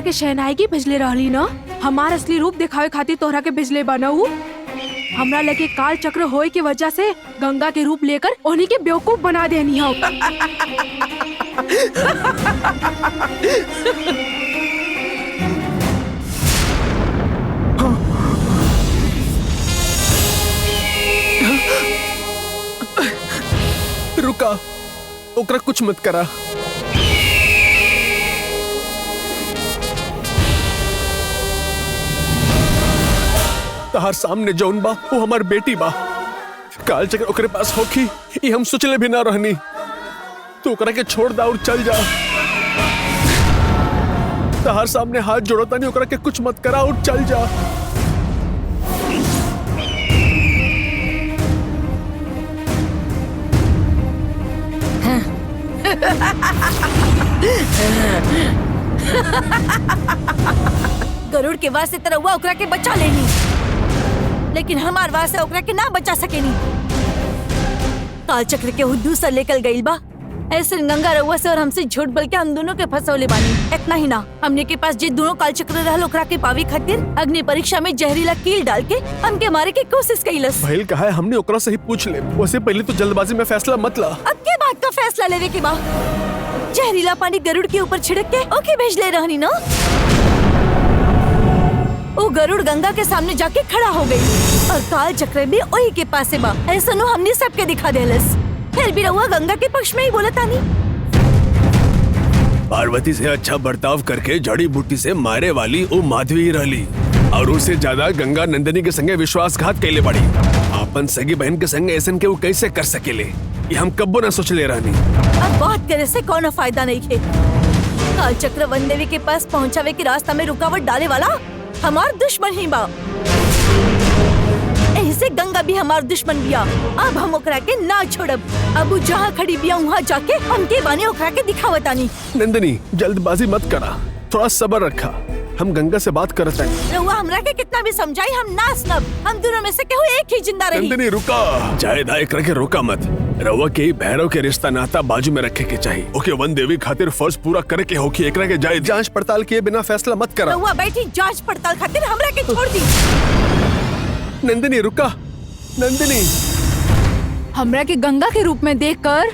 के शहनाई भेजले रहली ना, हमार असली रूप दिखावे खातिर तोहरा के भेजले बनाऊ। हमरा लगे काल चक्र होए के वजह से गंगा के रूप लेकर उन्हीं के बेवकूफ बना देनी हो। रुका, ओकरा कुछ मत करा। तहार सामने जौन बा वो हमार बेटी बा। काल चक्र ओकरे पास होखी ये हम सोचले भी ना रहनी। तो ओकरा के छोड़ दा और चल जा। तहार सामने हाथ जोड़ता नहीं, ओकरा के कुछ मत करा और चल जा। गरुड़ के वास्ते तरह हुआ ओकरा के बचा लेनी, लेकिन हमार वास्ते ओकरा के ना बचा सकेनी। काल चक्र के दूसरा लेकर गई बा। ऐसे गंगा रउआ से और हमसे झूठ बोल के हम दोनों के फंसौले बानी। इतना ही ना, हमने के पास जे दोनों काल चक्र रहल ओकरा के पावे खातिर अग्नि परीक्षा में जहरीला कील डाल के हमके मारे की कोशिश कईलस। भइल कहा है हमने ओकरा से ही पूछ ले। वैसे पहले तो जल्दबाजी में फैसला मत ला। अब के बात का फैसला लेवे के बा? जहरीला पानी गरुड़ के ऊपर छिड़क के ओके भेज ले रहनी ना। वो गरुड़ गंगा के सामने जाके खड़ा हो गई और काल चक्र भी वही के पास से बा। ऐसा नो हमने सबके दिखा देलस। फिर भी रहुआ गंगा के पक्ष में ही बोला तानी। पार्वती से अच्छा बर्ताव करके जड़ी बूटी से मारे वाली वो माधवी रहली और उससे ज्यादा गंगा नंदिनी के संगे विश्वासघात कैले बड़ी। अपन सगी बहन के संगे ऐसन के वो कैसे कर सकेले, ये हम कब्बो न सोच ले रहनी। अब बात करे से कौन फायदा नहीं थे। काल चक्र वन देवी के पास पहुँचावे के रास्ता में रुकावट डाले वाला हमार दुश्मन ही बा। ऐसे गंगा भी हमार दुश्मन बिया। अब हम ओकरा के ना छोड़ब। अब वो जहाँ खड़ी बिया वहाँ जाके हमके बाने ओकरा के दिखावतानी। नंदिनी जल्दबाजी मत करा, थोड़ा सब्र रखा। हम गंगा से बात करते हैं। रहुआ हमरा के कितना भी समझाई हम ना सुनब। हम दोनों में से केहू एक ही जिंदा रही। नंदिनी रुका, जायदा एक रखे रोका मत। रउआ के भैरव के रिश्ता नाता बाजू में रखे के चाहिए। ओके वन देवी खातिर फर्ज पूरा करे के होकी एकरा के जाए जांच पड़ताल किए बिना फैसला मत करा। रहुआ बैठी जांच पड़ताल खातिर हमरा के छोड़ दी। नंदिनी रुका, नंदिनी। हमरा के गंगा के रूप में देखकर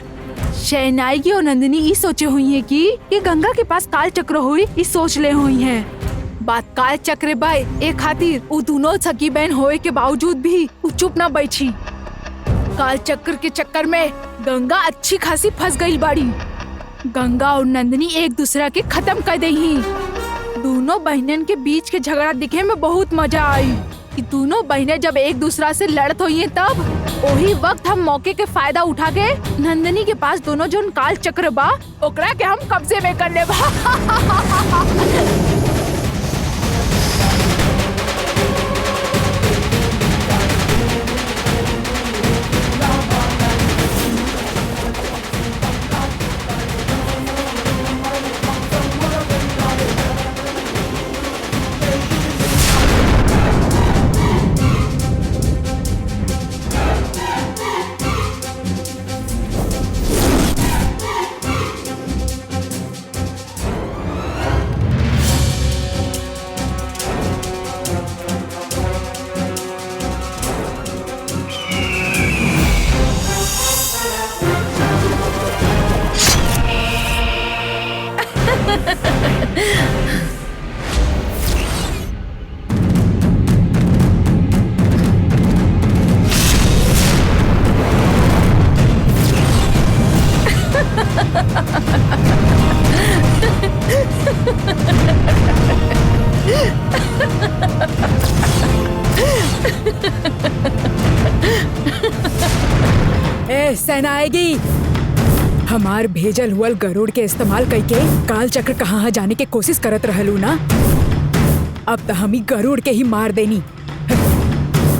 शहनाई और नंदिनी ये सोचे हुई है कि ये गंगा के पास काल चक्र हुई, ये सोच ले हुई है। बात काल चक्र बाय एक खातिर वो दोनों सगी बहन होए के बावजूद भी वो चुप ना बैठी। काल चक्र के चक्कर में गंगा अच्छी खासी फंस गई बाड़ी। गंगा और नंदिनी एक दूसरा के खत्म कर दही। दोनों बहनन के बीच के झगड़ा दिखे में बहुत मजा आई कि दोनों बहनें जब एक दूसरा से लड़त हुई तब वही वक्त हम मौके के फायदा उठा के नंदिनी के पास दोनों जो काल चक्र बा ओकरा के हम कब्जे में कर ले बा। ए सेनाएगी, हमार भेजल हुआ गरुड़ के इस्तेमाल करके काल चक्र कहाँ जाने के कोशिश करत रहलू ना। अब तो हम ही गरुड़ के ही मार देनी।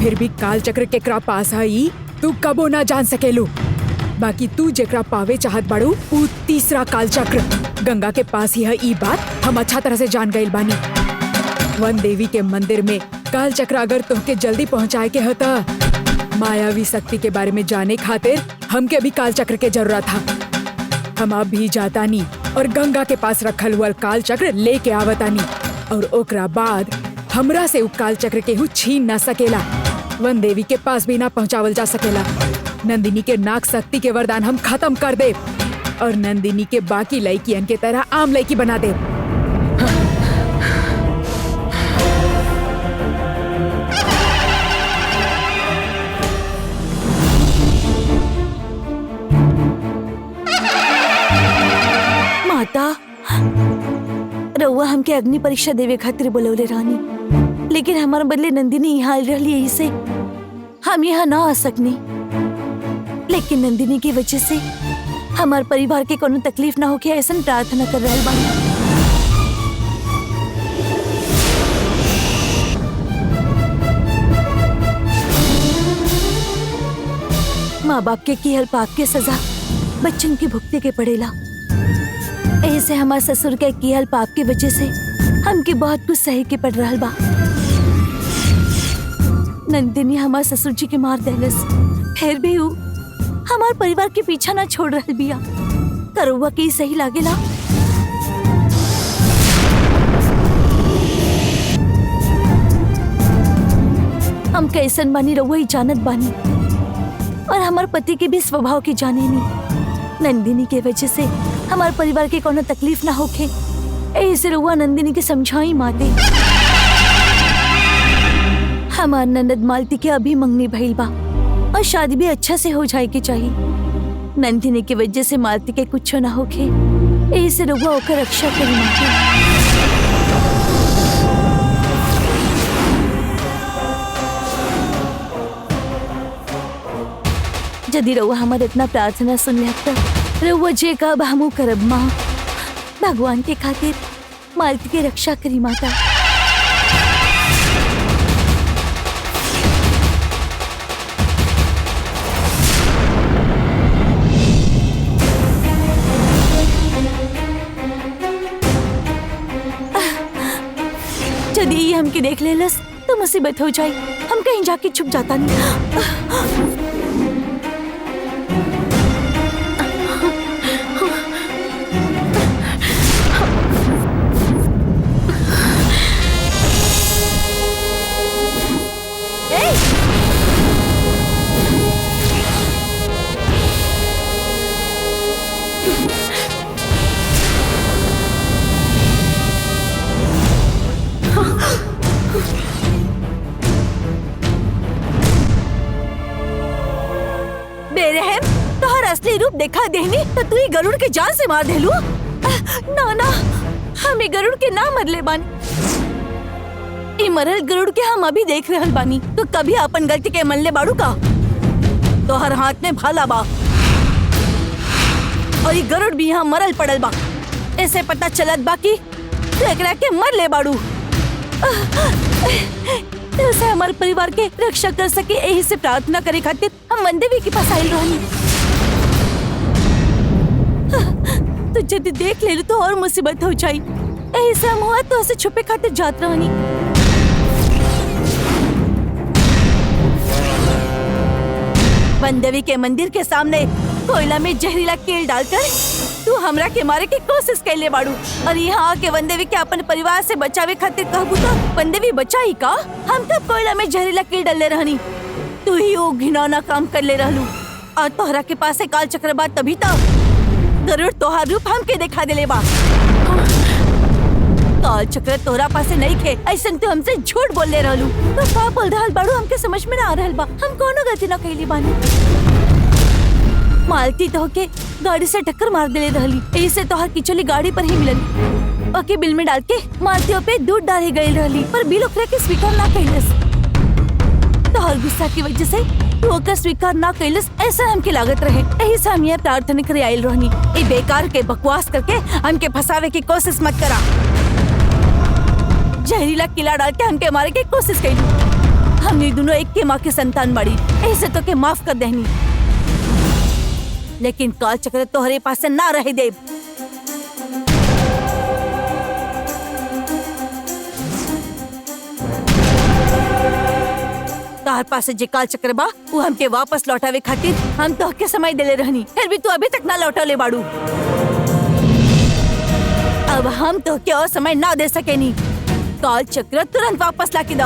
फिर भी काल चक्र केकरा पास है तू कबो ना जान सकेलू। बाकी तू जेकरा पावे चाहत बाड़ू ऊ तीसरा काल चक्र गंगा के पास ही है। ई बात हम अच्छा तरह से जान गए बानी। वन देवी के मंदिर में काल चक्र अगर तुमके जल्दी पहुँचाए के होता, मायावी शक्ति के बारे में जाने खातिर हमके भी काल चक्र के जरूरत था। हम अब भी जातानी और गंगा के पास रखल हुआ काल चक्र लेके आवतानी। और ओकरा बाद हमरा से उ काल चक्र केहू छीन ना सकेला। वन देवी के पास भी ना पहुंचावल जा सकेला। नंदिनी के नाग शक्ति के वरदान हम खत्म कर दे और नंदिनी के बाकी लड़कियन के तरह आम लड़की बना दे। माता, रउआ हमके अग्नि परीक्षा देवे खातिर बोलवले रानी, लेकिन हमारे बदले नंदिनी यहाँ आयल रहली, यही से हम यहाँ ना आ सकनी। लेकिन नंदिनी की वजह से हमार परिवार के कोनो तकलीफ ना होके ऐसा प्रार्थना कर रहल बानी। माँ बाप के किहल पाप के सजा बच्चन के भुगते के पड़ेला। ऐसे हमारे ससुर के किहल पाप की वजह से हमके बहुत कुछ सहे के पड़ रहा बा। नंदिनी हमारे ससुर जी के मार देलस, फिर भी ऊ हमार परिवार के पीछा ना छोड़ रहल बिया। करुआ के सही लागेला। हम कैसन बानी रउआ ही जानत बानी, और हमार पति के भी स्वभाव के जाने नहीं। नंदिनी के वजह से हमारे परिवार के कोनो तकलीफ ना होखे, ऐसे रउआ नंदिनी के समझाई माते। हमार ननद मालती के अभी मंगनी भइल बा और शादी भी अच्छा से हो जाए के चाहिए। नंदिनी की वजह से मालती के कुछ ना होखे, ऐसे रउआ ओकर रक्षा करी माते। यदि रउआ हमार इतना प्रार्थना सुन ले तो रउआ जे कब हमू करब माँ। भगवान के खातिर मालती के रक्षा करी माता। यदि ये हमके देख लेलस तो मुसीबत हो जाए। हम कहीं जाके छुप जाता नहीं। बेरहम, तोहर असली रूप देखा देहनी तो तू ही गरुड़ के जान से मार देलू। ना ना, हम गरुड़ के ना मरले बानी। ई मरल गरुड़ के हम अभी देख रहल बानी। तो कभी अपन गलती के मनले बाड़ू का? तोहर हाथ में भाला बा और ई गरुड़ भी यहाँ मरल पड़ल बा। ऐसे पता चलत बा कि तू एकरा के मर ले बाड़ू। से हमारे परिवार के रक्षा कर सके, यही से प्रार्थना करे खातिर हम वनदेवी के पास आयल रहनी। तो यदि देख ले तो और मुसीबत हो जाई, यही से हम हुआ तो ऐसे छुपे खातिर जात रहनी। वनदेवी के मंदिर के सामने कोयला में जहरीला कील डालकर तू हमरा के मारे की कोशिश कैले बाड़ू, और यहाँ आके वनदेवी के अपन परिवार से बचावे खातिर कहबू तो वनदेवी बचाई का? हम कब कोयला में जहरीला कील डाले रहनी? तू ही वो घिनौना काम कर ले रहलू, और तोहरा के पास काल चक्र बा तभी तो गरुड़ तोहार रूप हमके दिखा देले बा। काल चक्र तोहरा पासे नहीं खे, ऐसन तू हमसे झूठ बोल ले रहलू। तो का बोल रहल बाड़ू हमके समझ में ना आ रहल बा। हम कोनो गलती ना कैली बानी। मालती तो के गाड़ी से टक्कर मार देले रहली, ऐसे तोहर किचली गाड़ी पर ही मिलल। ओके बिल में डाल के मालतियों पे दूध डाले गई रहली, पर बिल ओकरा के स्वीकार ना कैलस। तोहर गुस्सा की वजह से तू ओकर स्वीकार ना कैलस, ऐसा हमके लागत रहे। यही से हम ये प्रार्थना करे आयल रहनी। ए बेकार के बकवास करके हमके फंसावे की कोशिश मत करा। जहरीला किला डाल के हमके मारे की कोशिश कैली। हमने दोनों एक के माँ के संतान बड़ी, ऐसे तो के माफ कर देनी, लेकिन काल चक्र तोहरे पास ना रहे देव। तोहर पास जे काल चक्र बा वो हमके वापस लौटावे खातिर हम तोहके समय देले रहनी, फिर भी तू अभी तक ना लौटले बाड़ू। अब हम तोहके और समय ना दे सकेनी। काल चक्र तुरंत वापस लाके दो।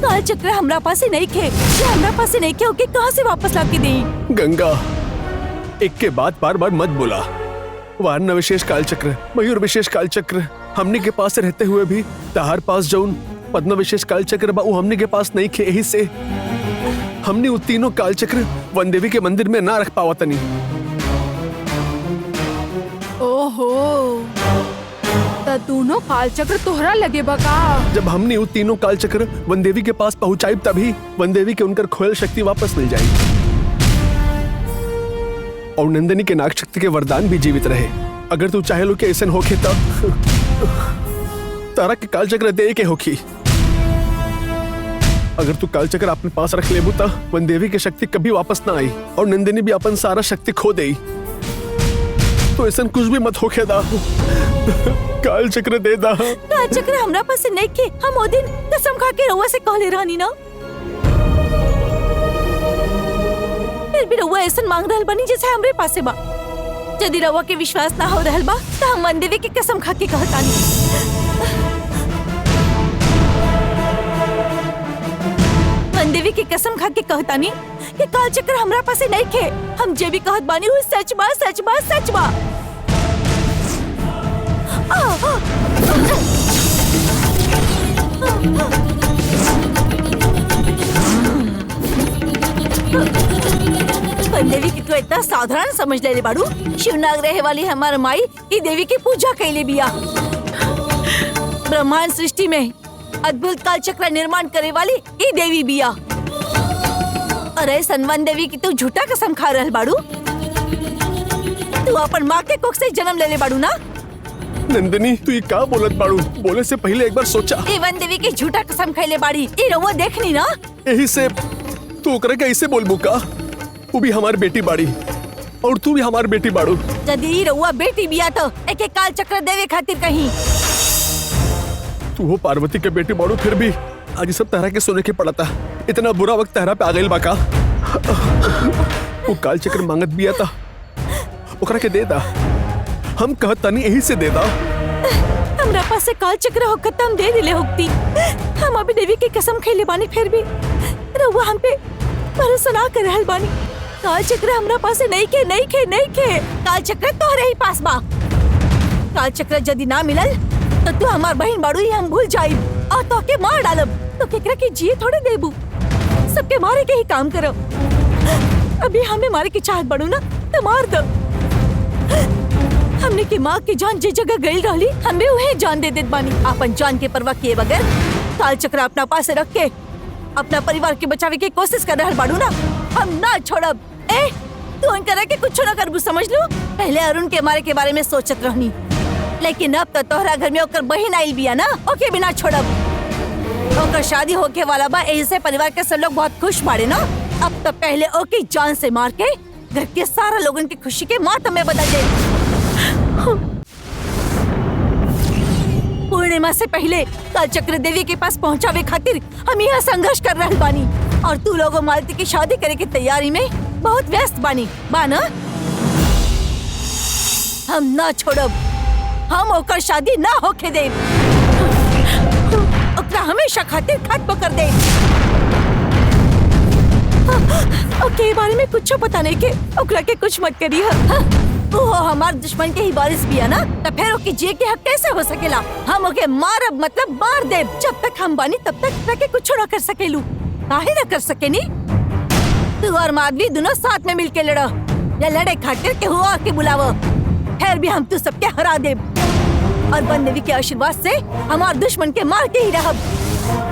काल चक्र हमरा पास नहीं खे, ये हमरा पास नहीं खे, ओके कहाँ से वापस लाके दी? गंगा, एक के बाद बार बार मत बोला। वारना विशेष काल चक्र, मयूर विशेष काल चक्र हमने के पास रहते हुए भी तहार पास जौन पद्म विशेष काल चक्र बा उ हमने के पास नहीं खे। यही से हमने उ तीनों काल चक्र वन देवी के मंदिर में ना रख पावा तनी। ओहो, त दोनों काल चक्र तोहरा लगे बका। जब हमने उ तीनों काल चक्र वन देवी के पास पहुंचाई तभी वन देवी के उनकर खोयल शक्ति वापस मिल जाएगी और नंदिनी के नाग शक्ति के वरदान भी जीवित रहे। अगर तू चाहे लो कि ऐसा होके तब तारा के काल चक्र दे के होखी। अगर तू काल चक्र अपने पास रख लेबू ता वन देवी की शक्ति कभी वापस ना आई और नंदिनी भी अपन सारा शक्ति खो देई। तो ऐसा कुछ भी मत होके दा। काल चक्र दे दा। काल चक्र हमरा पास नहीं खे, हम ओ दिन कसम खा के रउआ से कहले रहनी ना। फिर भी रउआ ऐसा मांग रहल बनी जैसे हमरे पासे बा। यदि रउआ के विश्वास ना हो रहल बा तो हम वन देवी की कसम खा के कहतानी। वन देवी की कसम खा के कहतानी कि काल चक्र हमरा पासे नहीं खे। हम जे भी कहत बानी वो सच बा, सच बा, सच बा। वन देवी की तो इतना साधारण समझ ले बाड़ू। शिवनाग रहे वाली हमार माई ई देवी की पूजा कैले बिया। ब्रह्मांड सृष्टि में अद्भुत काल चक्र निर्माण करे वाली ई देवी बिया। अरे वन देवी की तू झूठा कसम खा रहल बाड़ू। तू अपन माँ के कोख से जन्म ले बाड़ू ना। नंदिनी तू ये का बोलत बाड़ू? बोले से पहले एक बार सोचा। ए वन देवी की झूठा कसम खैले बाड़ी ई रउआ देखनी ना। यही से तू ओकरा के ऐसे बोलबू का? तू भी हमारी बेटी बाड़ी और तू भी हमारी बेटी बाड़ू। यदि रउआ बेटी बिया तो एक काल चक्र देवे खातिर कहीं। तू हो पार्वती के बेटी बाड़ू फिर भी आज सब तरह के सोने के पड़ा था। इतना बुरा वक्त तहरा पे आ गइल बाका। वो काल चक्र मांगत बिया था, ओकरा के दे दा। हम कहत तनी यही से दे दा। हमरा पास से काल चक्र होकर हम दे दिले होती। हम अभी देवी की कसम खैले बानी फिर भी रउआ हम पे भरोसा ना कर रहल बानी। काल चक्र हमरा पास से नहीं खे, नहीं खे, नहीं खे। काल चक्र तोहरे ही पास बा। काल चक्र यदि ना मिलल तो तू हमार बहन बाड़ू ही हम भूल जाइब और तो के मार डालब। तो केकरा के जिए थोड़े देबू, सबके मारे के ही काम करो। अभी हमें मारे की चाहत बाड़ू ना तो मार दो। हमने की माँ की जान जिस जगह गई रहली हमें वही जान दे देत बानी। अपन जान के परवाह किए बगैर काल चक्र अपना पास रख के अपना परिवार के बचावे की कोशिश कर रहल बाड़ू ना। हम ना छोड़ब। ए तू उनकरा के कुछ ना करबू समझ लो। पहले अरुण के मारे के बारे में सोचत रहनी, लेकिन अब तो तोहरा घर में ओकर बहन आइल बिया ना, ओके बिना छोड़ब। ओकर शादी होके वाला बा, ऐसे परिवार के सब लोग बहुत खुश बाड़े ना। अब तो पहले ओके जान से मार के घर के सारा लोगन की खुशी के मातम में बदल दे। पूर्णिमा से पहले काल चक्र देवी के पास पहुंचावे खातिर हम यहाँ संघर्ष कर रहल बानी और तू लोगों मालती की शादी करे की तैयारी में बहुत व्यस्त बानी बाना। हम ना छोड़ब, हम ओकर शादी ना होके दे। ओकरा हमेशा खातिर खत्म कर दे। ओके बारे में कुछ पता नहीं के ओकरा के कुछ मत करी। ओहो हमार दुश्मन के ही बारिश भी है ना, तो फिर ओके जिए के हक कैसे हो सकेला? हम ओके मारब मतलब मार दे। जब तक हम बानी तब तक के कुछ ना कर सकेलू। काहे ना कर सकेनी? तू और माधवी दोनों साथ में मिलके लड़ो या लड़े खातिर के हुआ के बुलावो। फिर भी हम तू सबके हरा दे और वन देवी के आशीर्वाद से हमार दुश्मन के मार के ही रहब।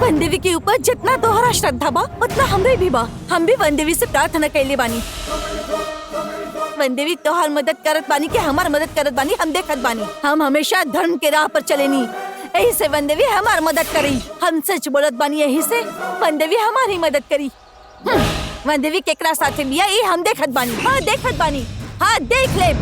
वन देवी के ऊपर जितना तोहरा श्रद्धा बा उतना हमरे भी बा। हम भी वन देवी से प्रार्थना कैले बानी। वन देवी तोहार मदद करत बानी के हमार मदद करत बानी, हम देखत बानी। हम हमेशा धर्म के राह पर चलेनी, यही से वन देवी हमार मदद करी। हम सच बोलत बानी, यही से वन देवी हमारी मदद करी। वन देवी केकरा साथे बिया ये हम देखत बानी। हाँ देखत बानी, हाँ देख ले।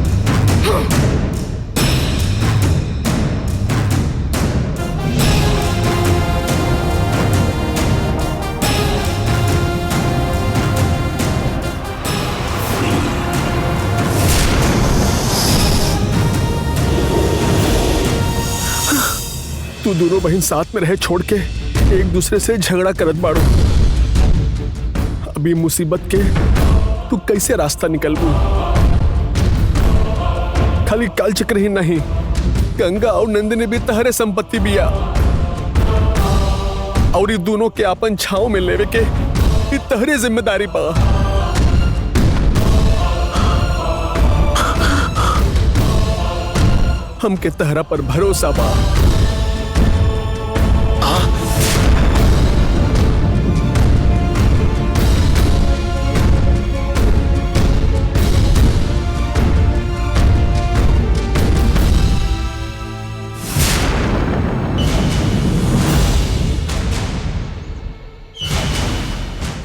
तू दोनों बहन साथ में रहे छोड़ के एक दूसरे से झगड़ा करत बाड़ो। अभी मुसीबत के तू कैसे रास्ता निकलबू? खाली काल चक्र ही नहीं, गंगा और नंदिनी भी तहरे संपत्ति बिया, और ये दोनों के अपन छाव में लेवे के ये तहरे जिम्मेदारी बा। हमके तहरा पर भरोसा बा।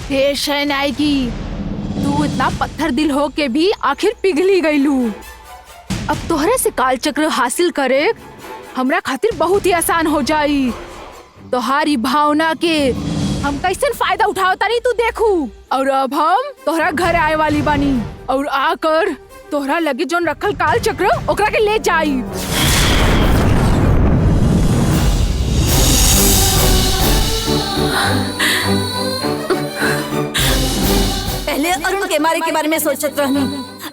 हे शहनाई, तू इतना पत्थर दिल हो के भी आखिर पिघली गईलू। अब तोहरे से काल चक्र हासिल करे हमरा खातिर बहुत ही आसान हो जाई। तोहारी भावना के हम कैसे फायदा उठाओ तारी तू देखू। और अब हम तोहरा घर आए वाली बानी और आकर तोहरा लगे जोन रखल काल चक्र ओकरा के ले जाई। पहले अरुण के मारे के बारे में सोचत रहनी,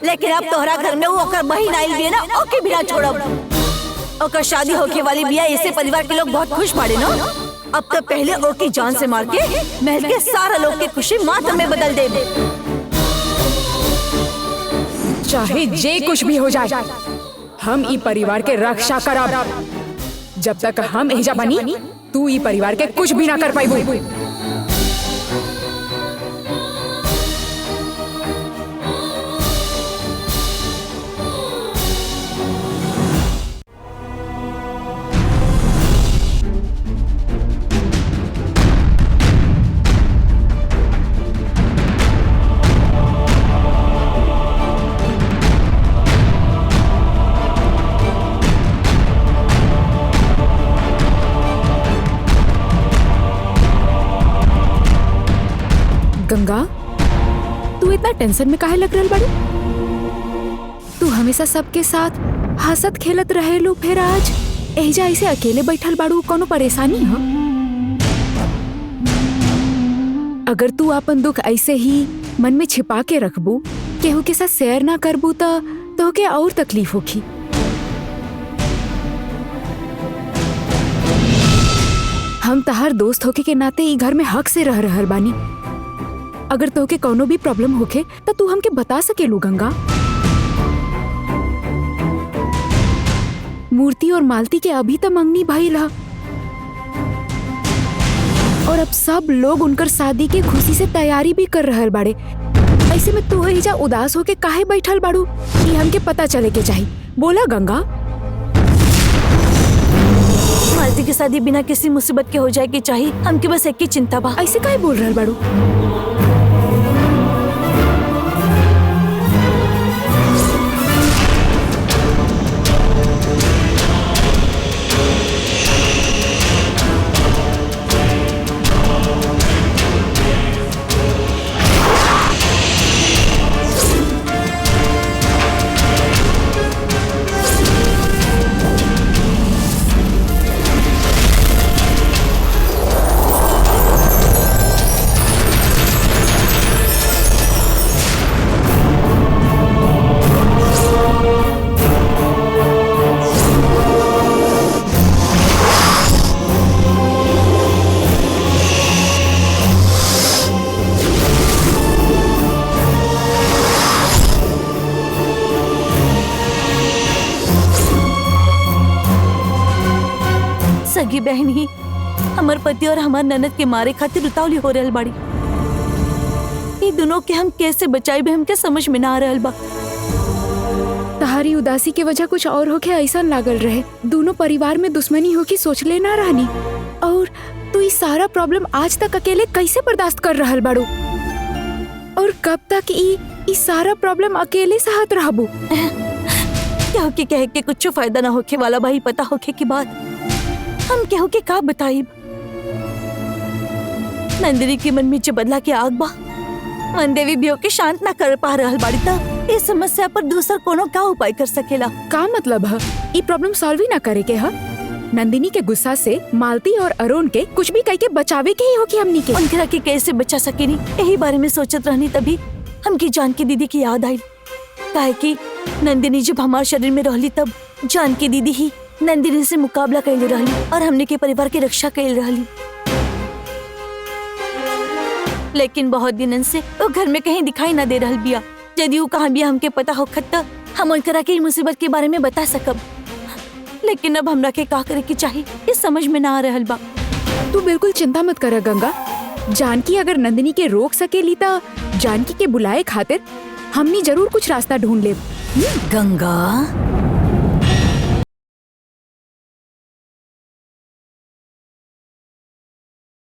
लेकिन अब तोहरा घर में वो ओकर बहिन आइल बिया ना, ओके बिना छोड़ब। ओकर शादी होके वाली बिया, ऐसे परिवार के लोग बहुत खुश बाड़े ना। अब तो पहले ओकी जान से मार के महल के सारा लोग की खुशी मातम में बदल दे। चाहे जे कुछ भी हो जाए, हम ई परिवार के रक्षा करब। जब तक हम एजा बनी, तू ई परिवार के कुछ भी ना कर पाइबू। गंगा, तू इतना टेंशन में काहे लग रहल बाड़ी? तू हमेशा सबके साथ हंसत खेलत रहेलू, फिर आज एजा ऐसे अकेले बैठल बाड़ू, कोनो परेशानी है? अगर तू अपन दुख ऐसे ही मन में छिपा के रखबू, केहू के साथ शेयर ना करबू तो के और तकलीफ होगी। हम तहार दोस्त होके के नाते ई घर में हक से रह रहल बानी। अगर तोके कोनो भी प्रॉब्लम होखे तो तू हमके बता सकेलू गंगा। मूर्ति और मालती के अभी तो मंगनी भइल ह, और अब सब लोग उनकर शादी के खुशी से तैयारी भी कर रहल बाड़े। ऐसे में तू एजा उदास होके काहे बैठल बाड़ू? ये हमके पता चले के चाहिए। बोला गंगा। मालती की शादी बिना किसी मुसीबत के हो जाए कि चाहिए, हमके बस एक ही चिंता बा। ऐसे काहे बोल रहल बाड़ू? सगी बहन ही हमार पति और हमार ननद के मारे खातिर उतावली हो रहल बाड़ी। ये दोनों के हम कैसे बचाई बे, हमके समझ में ना आ रहल बा। तहारी उदासी की वजह कुछ और होके ऐसा लागल रहे। दोनों परिवार में दुश्मनी हो की सोच ले ना रहनी, और तू ये सारा प्रॉब्लम आज तक अकेले कैसे बर्दाश्त कर रहल बाड़ू? और कब तक ई सारा प्रॉब्लम अकेले सहत रहबू? क्या के कह के कुछ फायदा ना होके वाला भाई, पता होके की बात हम केहू के का बताई। नंदिनी के मन में जो बदला के आग बा, मन देवी भी होके शांत ना कर पा रहल बाड़ी। ता इस समस्या पर दूसरा कोनो का उपाय कर सकेला? का मतलब है? ई प्रॉब्लम सॉल्व ही ना करे के है? नंदिनी के गुस्सा से मालती और अरुण के कुछ भी कह के बचावे के ही होगी हमनी के। उनकरा के कैसे बचा सकेनी यही बारे में सोचत रहनी तभी हमकी जानकी दीदी की याद आई। काहे कि नंदिनी जब हमारे शरीर में रहली तब जानकी दीदी ही नंदिनी से मुकाबला कैले रहली और हमने के परिवार की रक्षा कैल रहली। लेकिन बहुत दिनन से वो घर में कहीं दिखाई न दे रहल बिया। यदि वो कहाँ बिया हमके पता हो खत्ता हम उनकरा के मुसीबत के बारे में बता सकब। लेकिन अब हमरा के का करे की चाहिए ये समझ में ना आ रहल बा। तू बिल्कुल चिंता मत कर गंगा। जानकी अगर नंदिनी के रोक सकेली तो जानकी के बुलाए खातिर हमनी जरूर कुछ रास्ता ढूंढ ले। गंगा